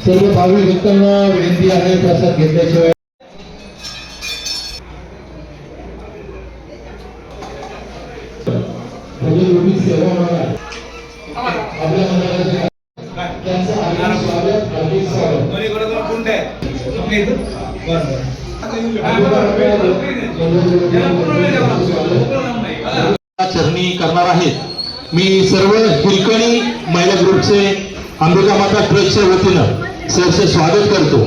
सर्व भाविक भक्तांना विनंती आहे प्रसाद घेतल्याशिवाय सेवा आपल्या मंडळाचे त्यांचं हार्दिक स्वागत चरणी करणार आहेत। मी सर्व हिरकणी महिला ग्रुपचे अंबिका माता ट्रस्टच्या वतीनं सहर्ष स्वागत करतो।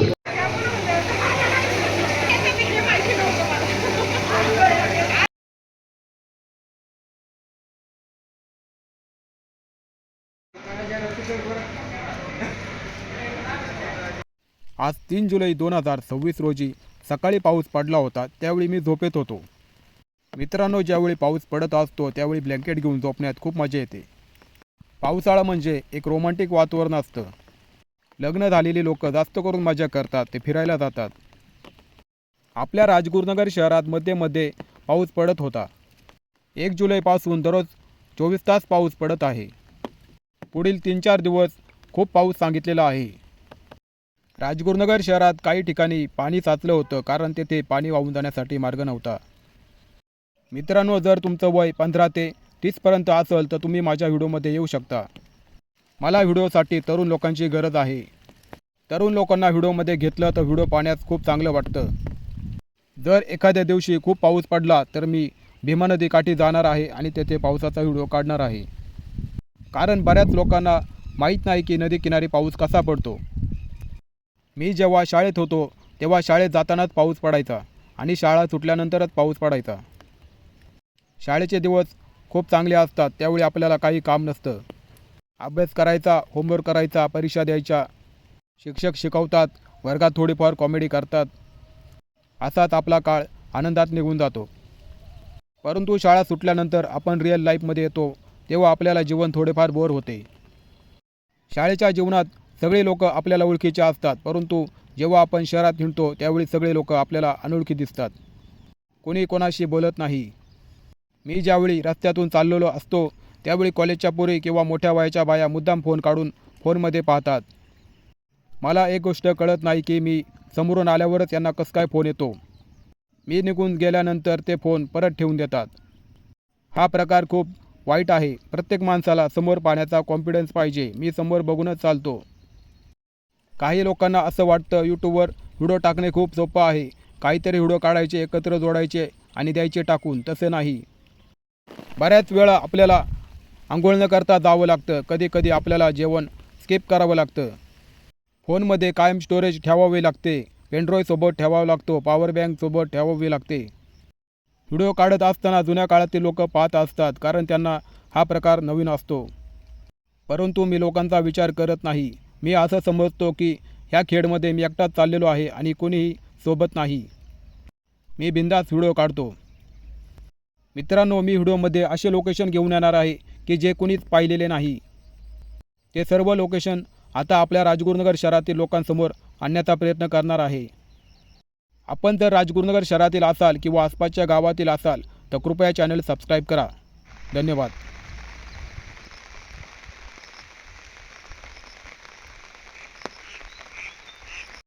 आज 3 जुलै 2026 रोजी सकाळी पाऊस पडला होता। त्यावेळी मी झोपेत होतो। मित्रांनो, ज्यावेळी पाऊस पडत असतो त्यावेळी ब्लँकेट घेऊन झोपण्यात खूप मजा येते। पावसाळा म्हणजे एक रोमॅन्टिक वातावरण असतं। लग्न झालेली लोक जास्त करून मजा करतात, ते फिरायला जातात। आपल्या राजगुरुनगर शहरात मध्ये मध्ये पाऊस पडत होता। 1 जुलैपासून दररोज 24 तास पाऊस पडत आहे। पुढील 3-4 दिवस खूप पाऊस सांगितलेला आहे। राजगुरुनगर शहरात काही ठिकाणी पाणी साचलं होतं, कारण तेथे पाणी वाहून जाण्यासाठी मार्ग नव्हता। मित्रांनो, जर तुमचं वय 15 ते 30 पर्यंत असेल तर तुम्ही माझ्या व्हिडिओमध्ये येऊ शकता। मला व्हिडिओसाठी तरुण लोकांची गरज आहे। तरुण लोकांना व्हिडिओमध्ये घेतलं तर व्हिडिओ पाहण्यास खूप चांगलं वाटतं। जर एखाद्या दिवशी खूप पाऊस पडला तर मी भीमा नदी काठी जाणार आहे आणि तेथे पावसाचा व्हिडिओ काढणार आहे। कारण बऱ्याच लोकांना माहीत नाही की नदी किनारी पाऊस कसा पडतो। मी जेव्हा शाळेत होतो तेव्हा शाळेत जातानाच पाऊस पडायचा आणि शाळा सुटल्यानंतरच पाऊस पडायचा। शाळेचे दिवस खूप चांगले असतात। त्यावेळी आपल्याला काही काम नसतं। अभ्यास करायचा, होमवर्क करायचा, परीक्षा द्यायच्या, शिक्षक शिकवतात, वर्गात थोडीफार कॉमेडी करतात, असाच आपला काळ आनंदात निघून जातो। परंतु शाळा सुटल्यानंतर आपण रिअल लाईफमध्ये येतो तेव्हा आपल्याला जीवन थोडेफार बोर होते। शाळेच्या जीवनात सगळे लोक आपल्याला ओळखीचे असतात, परंतु जेव्हा आपण शहरात हिंडतो त्यावेळी सगळे लोक आपल्याला अनोळखी दिसतात। कोणी कोणाशी बोलत नाही। मी ज्यावेळी रस्त्यातून चाललेलो असतो त्यावेळी कॉलेजच्या पोरी किंवा मोठ्या वयाच्या बाया मुद्दाम फोन काढून फोनमध्ये पाहतात। मला एक गोष्ट कळत नाही की मी समोरून आल्यावरच यांना कसं काय फोन येतो। मी निघून गेल्यानंतर ते फोन परत ठेवून देतात। हा प्रकार खूप वाईट आहे। प्रत्येक माणसाला समोर पाहण्याचा कॉन्फिडन्स पाहिजे। मी समोर बघूनच चालतो। काही लोकांना असं वाटतं यूट्यूबवर व्हिडिओ टाकणे खूप सोपं आहे। काहीतरी व्हिडिओ काढायचे, एकत्र जोडायचे आणि द्यायचे टाकून। तसे नाही। बऱ्याच वेळा आपल्याला आंघोळ न करता जावं लागतं। कधी कधी आपल्याला जेवण स्किप करावं लागतं। फोनमध्ये कायम स्टोरेज ठेवावे लागते। पेनड्राईव्ह सोबत ठेवावा लागतो। पॉवर बँक सोबत ठेवावी लागते। व्हिडिओ काढत असताना जुन्या काळातील लोक पाहत असतात, कारण त्यांना हा प्रकार नवीन असतो। परंतु मी लोकांचा विचार करत नाही। मी असं समजतो की ह्या खेळमध्ये मी एकटाच चाललेलो आहे आणि कोणीही सोबत नाही। मी बिंदास व्हिडिओ काढतो। मित्रांनो, मी व्हिडिओमध्ये असे लोकेशन घेऊन येणार आहे की जे कोणीच पाहिलेले नाही। ते सर्व लोकेशन आता आपल्या राजगुरुनगर शहरातील लोकांसमोर आणण्याचा प्रयत्न करणार आहे। आपण जर राजगुरुनगर शहरातील असाल किंवा आसपासच्या गावातील असाल तर कृपया चॅनल सबस्क्राईब करा। धन्यवाद।